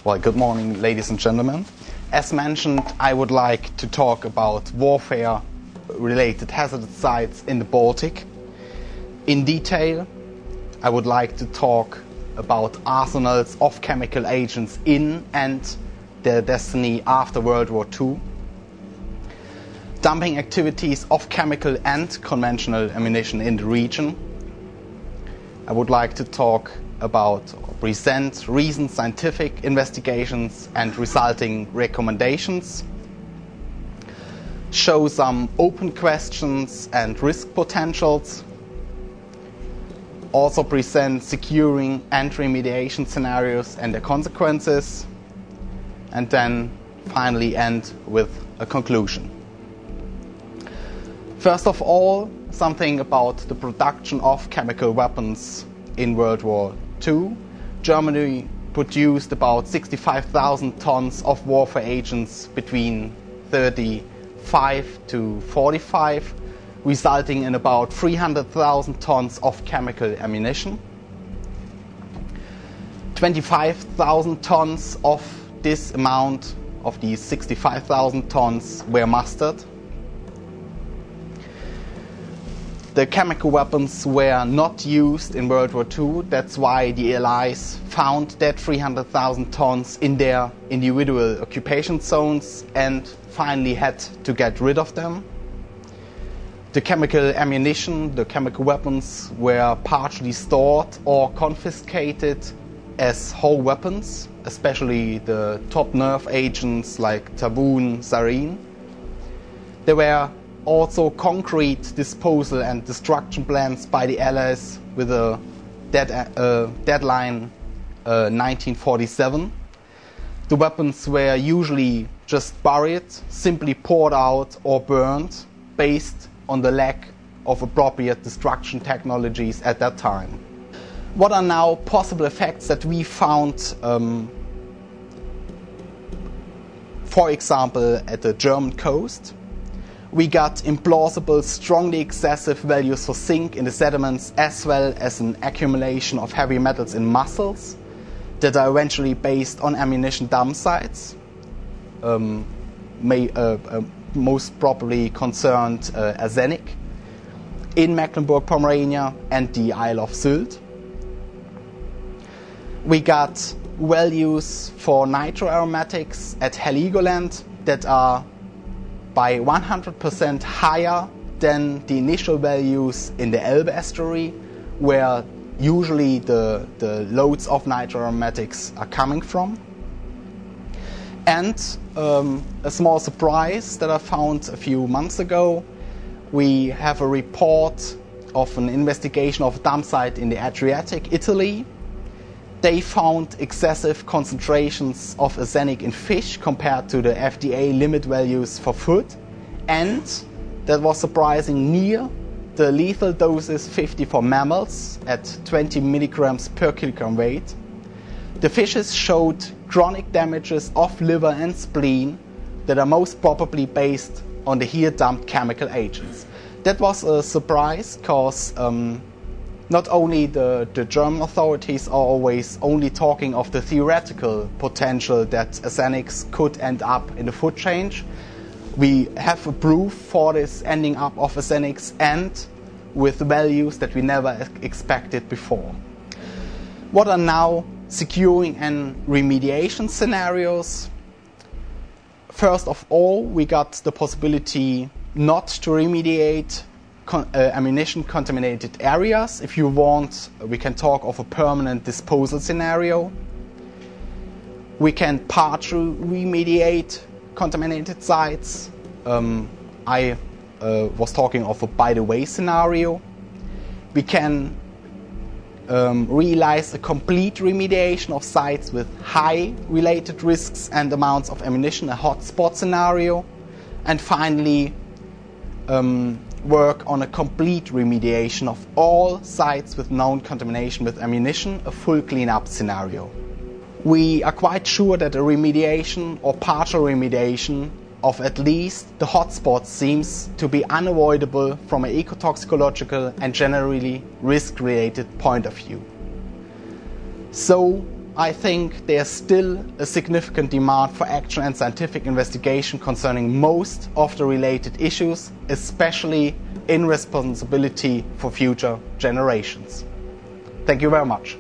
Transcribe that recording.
Well, good morning, ladies and gentlemen. As mentioned, I would like to talk about warfare-related hazardous sites in the Baltic. In detail, I would like to talk about arsenals of chemical agents in and their destiny after World War II, dumping activities of chemical and conventional ammunition in the region. I would like to talk about present recent scientific investigations and resulting recommendations, show some open questions and risk potentials, also present securing and remediation scenarios and their consequences, and then finally end with a conclusion. First of all, something about the production of chemical weapons in World War II. Germany produced about 65,000 tons of warfare agents between 35 to 45, resulting in about 300,000 tons of chemical ammunition. 25,000 tons of this amount, of these 65,000 tons, were mustered. The chemical weapons were not used in World War II. That's why the Allies found that 300,000 tons in their individual occupation zones and finally had to get rid of them. The chemical ammunition, the chemical weapons, were partially stored or confiscated as whole weapons, especially the top nerve agents like taboon, sarin. There were also concrete disposal and destruction plans by the Allies with a deadline 1947. The weapons were usually just buried, simply poured out or burned based on the lack of appropriate destruction technologies at that time. What are now possible effects that we found, for example, at the German coast? We got implausible, strongly excessive values for zinc in the sediments, as well as an accumulation of heavy metals in mussels that are eventually based on ammunition dump sites, most probably concerned arsenic, in Mecklenburg-Pomerania and the Isle of Sylt. We got values for nitroaromatics at Heligoland that are by 100% higher than the initial values in the Elbe estuary, where usually the loads of nitroaromatics are coming from. And a small surprise that I found a few months ago, we have a report of an investigation of a dump site in the Adriatic, Italy. They found excessive concentrations of arsenic in fish compared to the FDA limit values for food, and that was surprising, near the lethal doses 50 for mammals at 20 milligrams per kilogram weight. The fishes showed chronic damages of liver and spleen that are most probably based on the here dumped chemical agents. That was a surprise because not only the German authorities are always only talking of the theoretical potential that arsenics could end up in the food chain. We have a proof for this ending up of arsenics and with values that we never expected before. What are now securing and remediation scenarios? First of all, we got the possibility not to remediate ammunition contaminated areas. If you want, we can talk of a permanent disposal scenario. We can partially remediate contaminated sites. I was talking of a by the way scenario. We can realize a complete remediation of sites with high related risks and amounts of ammunition, a hotspot scenario. And finally, work on a complete remediation of all sites with known contamination with ammunition, a full cleanup scenario. We are quite sure that a remediation or partial remediation of at least the hotspots seems to be unavoidable from an ecotoxicological and generally risk-related point of view. So I think there's still a significant demand for action and scientific investigation concerning most of the related issues, especially in responsibility for future generations. Thank you very much.